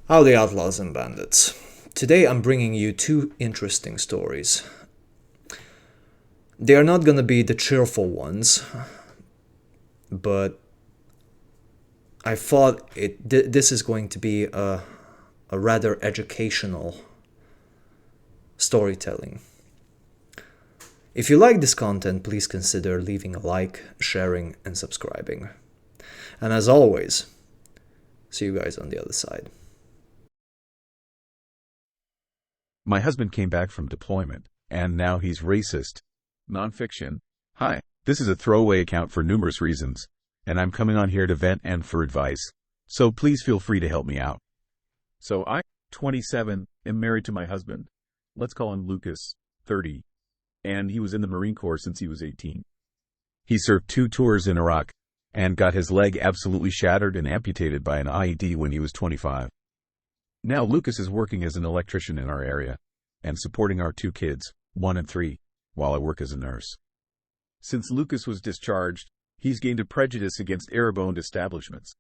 Howdy, outlaws and bandits. Today I'm bringing you two interesting stories. They are not gonna be the cheerful ones, but I thought this is going to be a rather educational storytelling. If you like this content, please consider leaving a like, sharing, and subscribing. And as always, see you guys on the other side. My husband came back from deployment, and now he's racist. Nonfiction. Hi, this is a throwaway account for numerous reasons, and I'm coming on here to vent and for advice. So please feel free to help me out. So I, 27, am married to my husband. Let's call him Lucas, 30, and he was in the Marine Corps since he was 18. He served 2 tours in Iraq, and got his leg absolutely shattered and amputated by an IED when he was 25. Now Lucas is working as an electrician in our area, and supporting our 2 kids, 1 and 3, while I work as a nurse. Since Lucas was discharged, he's gained a prejudice against Arab-owned establishments.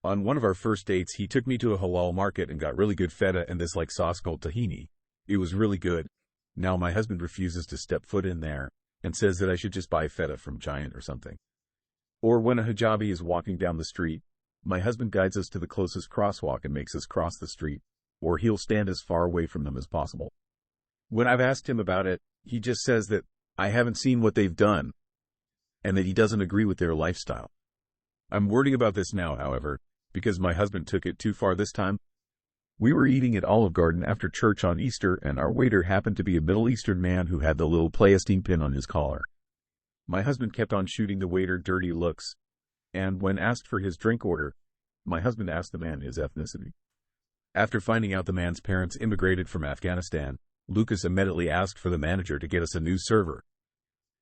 On one of our first dates, he took me to a halal market and got really good feta and this sauce called tahini. It was really good. Now my husband refuses to step foot in there, and says that I should just buy feta from Giant or something. Or when a hijabi is walking down the street, my husband guides us to the closest crosswalk and makes us cross the street, or he'll stand as far away from them as possible. When I've asked him about it, he just says that I haven't seen what they've done, and that he doesn't agree with their lifestyle. I'm worrying about this now, however, because my husband took it too far this time. We were eating at Olive Garden after church on Easter, and our waiter happened to be a Middle Eastern man who had the little Palestine pin on his collar. My husband kept on shooting the waiter dirty looks, and when asked for his drink order, my husband asked the man his ethnicity. After finding out the man's parents immigrated from Afghanistan, Lucas immediately asked for the manager to get us a new server.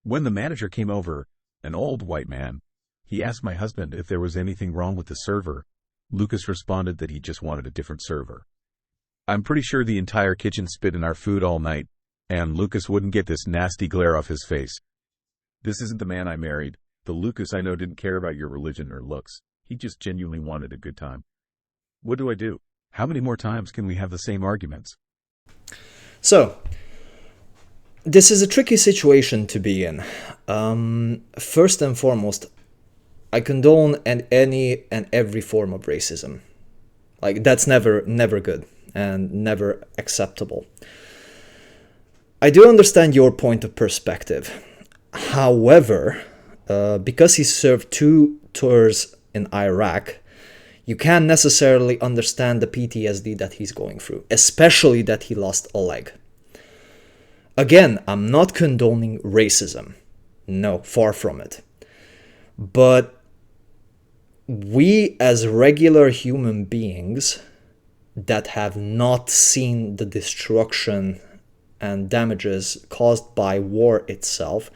When the manager came over, an old white man, he asked my husband if there was anything wrong with the server. Lucas responded that he just wanted a different server. I'm pretty sure the entire kitchen spit in our food all night, and Lucas wouldn't get this nasty glare off his face. This isn't the man I married. The Lucas I know didn't care about your religion or looks. He just genuinely wanted a good time. What do I do? How many more times can we have the same arguments? So, this is a tricky situation to be in. First and foremost, I condone any and every form of racism. That's never good and never acceptable. I do understand your point of perspective. However, because he served 2 tours in Iraq, you can't necessarily understand the PTSD that he's going through, especially that he lost a leg. Again, I'm not condoning racism. No, far from it. But we as regular human beings that have not seen the destruction and damages caused by war itself,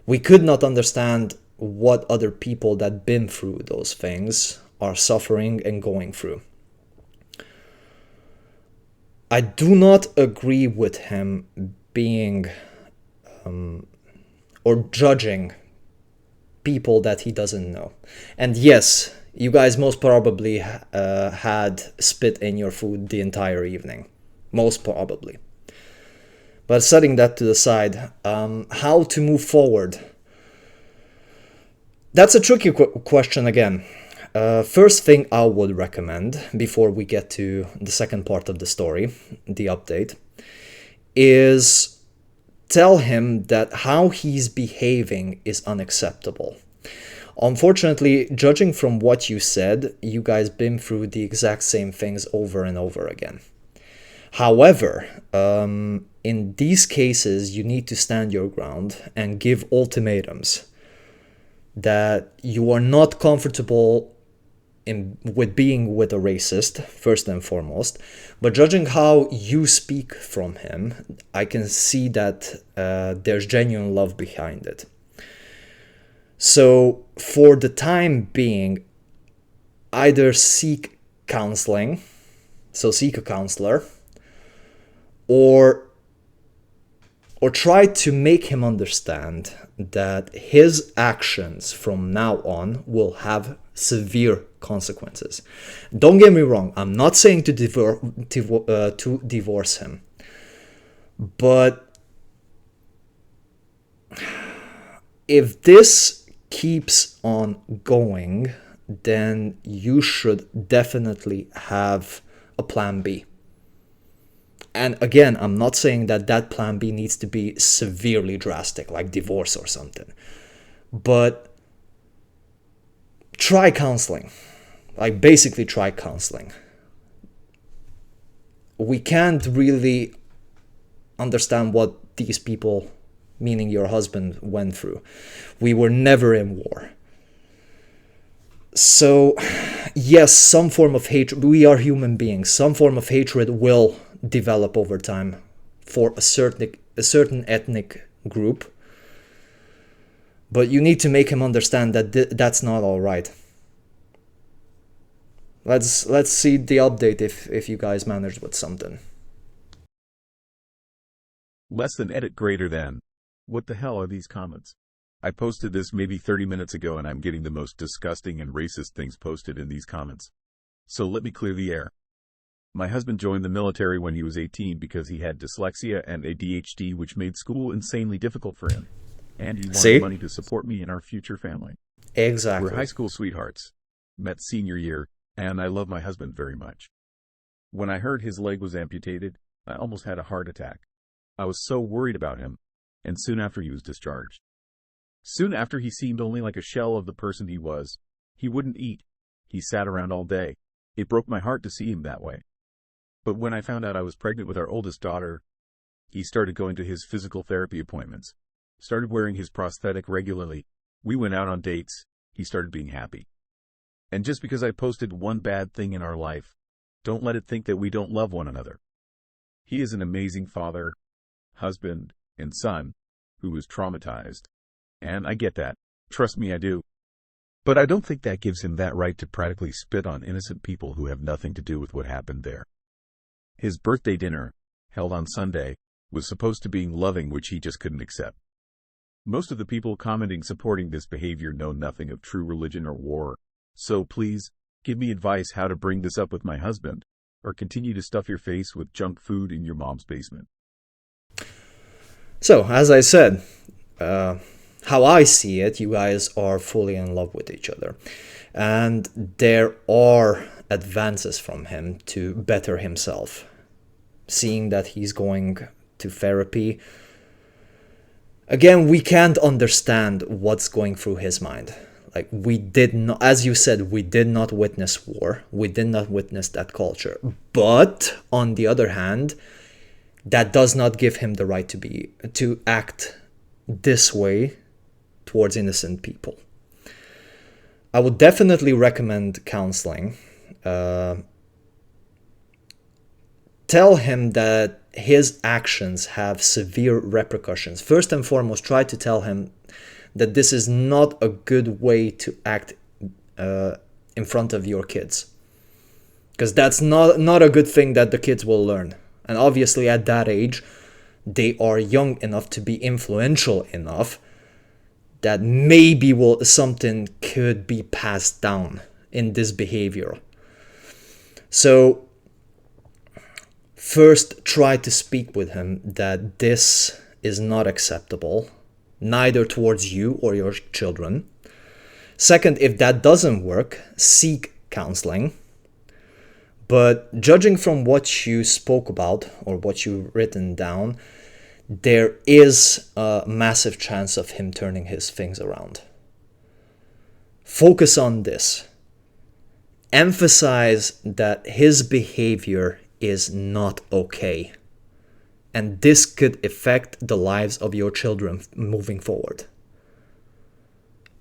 we could not understand what other people that been through those things are suffering and going through. I do not agree with him being or judging people that he doesn't know. And yes, you guys most probably had spit in your food the entire evening. Most probably. But setting that to the side, how to move forward? That's a tricky question again. First thing I would recommend, before we get to the second part of the story, the update, is tell him that how he's behaving is unacceptable. Unfortunately, judging from what you said, you guys been through the exact same things over and over again. However, in these cases, you need to stand your ground and give ultimatums that you are not comfortable with being with a racist, first and foremost. But judging how you speak from him, I can see that there's genuine love behind it. So for the time being, either seek counseling, so seek a counselor, or try to make him understand that his actions from now on will have severe consequences. Don't get me wrong, I'm not saying to divorce him, but if this keeps on going, then you should definitely have a plan B. And again, I'm not saying that that plan B needs to be severely drastic, like divorce or something. But try counseling. Like, basically try counseling. We can't really understand what these people, meaning your husband, went through. We were never in war. So, yes, some form of hatred, we are human beings, some form of hatred will develop over time for a certain ethnic group. But you need to make him understand that that's not all right. Let's see the update if you guys managed with something. Less than edit greater than. What the hell are these comments? I posted this maybe 30 minutes ago and I'm getting the most disgusting and racist things posted in these comments. So let me clear the air. My husband joined the military when he was 18 because he had dyslexia and ADHD, which made school insanely difficult for him. And he wanted money to support me and our future family. Exactly. We're high school sweethearts. Met senior year, and I love my husband very much. When I heard his leg was amputated, I almost had a heart attack. I was so worried about him, and soon after he was discharged. Soon after, he seemed only like a shell of the person he was. He wouldn't eat. He sat around all day. It broke my heart to see him that way. But when I found out I was pregnant with our oldest daughter, he started going to his physical therapy appointments, started wearing his prosthetic regularly. We went out on dates. He started being happy. And just because I posted one bad thing in our life, don't let it think that we don't love one another. He is an amazing father, husband, and son who was traumatized. And I get that. Trust me, I do. But I don't think that gives him that right to practically spit on innocent people who have nothing to do with what happened there. His birthday dinner, held on Sunday, was supposed to be loving, which he just couldn't accept. Most of the people commenting supporting this behavior know nothing of true religion or war. So please, give me advice how to bring this up with my husband, or continue to stuff your face with junk food in your mom's basement. So, as I said, how I see it, you guys are fully in love with each other. And there are advances from him to better himself. Seeing that he's going to therapy. Again, we can't understand what's going through his mind. Like, we did not, as you said, we did not witness war. We did not witness that culture. But, on the other hand, that does not give him the right to act this way towards innocent people. I would definitely recommend counseling. Tell him that his actions have severe repercussions. First and foremost, try to tell him that this is not a good way to act in front of your kids. Because that's not a good thing that the kids will learn. And obviously at that age, they are young enough to be influential enough that maybe something could be passed down in this behavior. So first, try to speak with him that this is not acceptable, neither towards you or your children. Second, if that doesn't work, seek counseling. But judging from what you spoke about or what you've written down, there is a massive chance of him turning his things around. Focus on this. Emphasize that his behavior is not okay. And this could affect the lives of your children moving forward.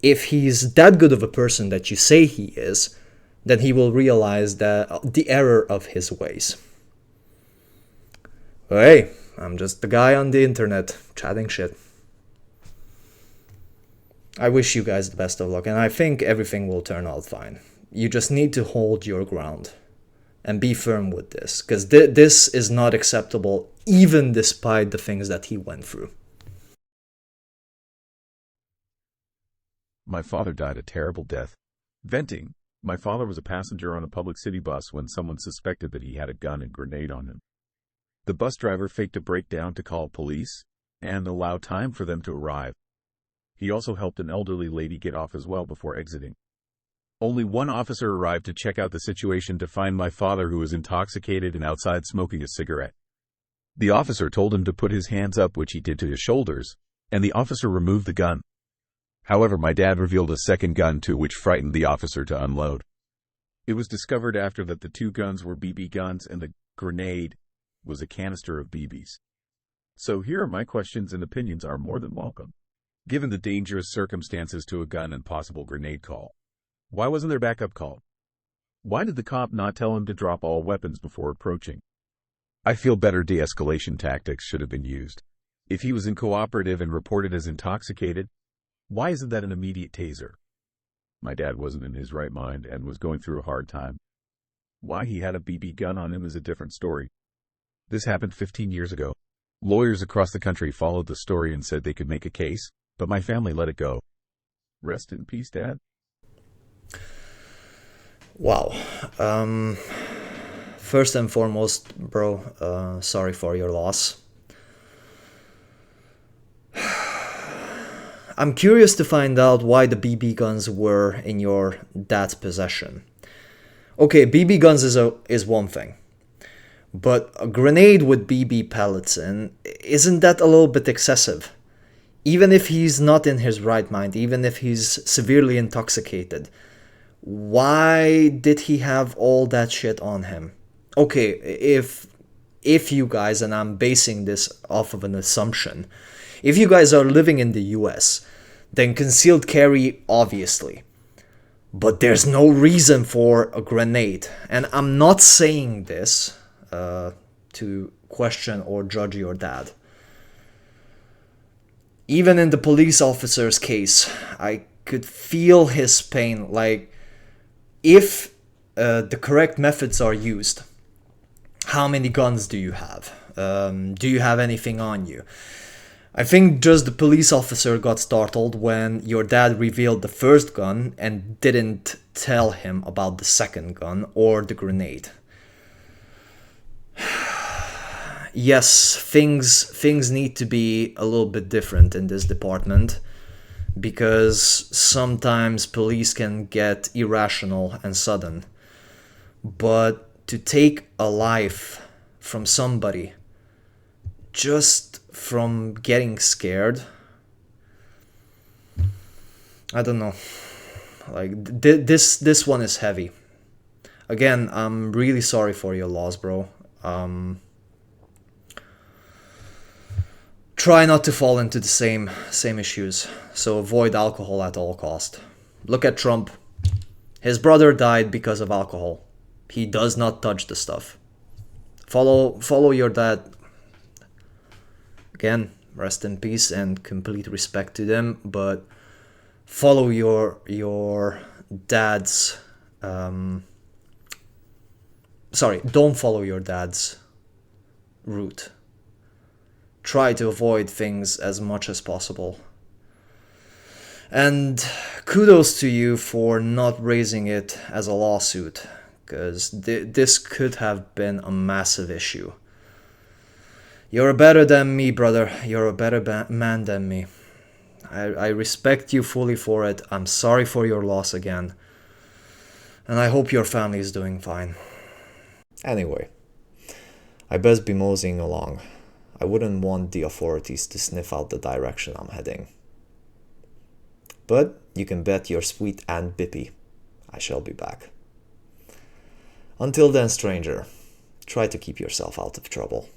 If he's that good of a person that you say he is, then he will realize that the error of his ways. Hey, I'm just the guy on the internet chatting shit. I wish you guys the best of luck, and I think everything will turn out fine. You just need to hold your ground and be firm with this, because this is not acceptable, even despite the things that he went through. My father died a terrible death. Venting. My father was a passenger on a public city bus when someone suspected that he had a gun and grenade on him. The bus driver faked a breakdown to call police and allow time for them to arrive. He also helped an elderly lady get off as well before exiting. Only one officer arrived to check out the situation to find my father, who was intoxicated and outside smoking a cigarette. The officer told him to put his hands up, which he did to his shoulders, and the officer removed the gun. However, my dad revealed a second gun too, which frightened the officer to unload. It was discovered after that the two guns were BB guns and the grenade was a canister of BBs. So here are my questions, and opinions are more than welcome. Given the dangerous circumstances to a gun and possible grenade call, why wasn't there backup call? Why did the cop not tell him to drop all weapons before approaching? I feel better de-escalation tactics should have been used. If he was uncooperative and reported as intoxicated, why isn't that an immediate taser? My dad wasn't in his right mind and was going through a hard time. Why he had a BB gun on him is a different story. This happened 15 years ago. Lawyers across the country followed the story and said they could make a case, but my family let it go. Rest in peace, Dad. Wow. First and foremost, bro, sorry for your loss. I'm curious to find out why the BB guns were in your dad's possession. Okay, BB guns is one thing. But a grenade with BB pellets in, isn't that a little bit excessive? Even if he's not in his right mind, even if he's severely intoxicated, why did he have all that shit on him? Okay, if you guys, and I'm basing this off of an assumption, if you guys are living in the US, then concealed carry, obviously. But there's no reason for a grenade. And I'm not saying this to question or judge your dad. Even in the police officer's case, I could feel his pain. Like, if the correct methods are used, how many guns do you have? Do you have anything on you? I think just the police officer got startled when your dad revealed the first gun and didn't tell him about the second gun or the grenade. Yes, things need to be a little bit different in this department, because sometimes police can get irrational and sudden. But to take a life from somebody just from getting scared, I don't know. Like, this one is heavy. Again, I'm really sorry for your loss, bro. Try not to fall into the same issues. So avoid alcohol at all cost. Look at Trump. His brother died because of alcohol. He does not touch the stuff. Follow your dad. Again, rest in peace and complete respect to them, but follow your dad's don't follow your dad's route. Try to avoid things as much as possible. And kudos to you for not raising it as a lawsuit, because this could have been a massive issue. You're better than me, brother. You're a better man than me. I respect you fully for it. I'm sorry for your loss again. And I hope your family is doing fine. Anyway, I best be moseying along. I wouldn't want the authorities to sniff out the direction I'm heading. But you can bet your sweet Aunt Bippy I shall be back. Until then, stranger, try to keep yourself out of trouble.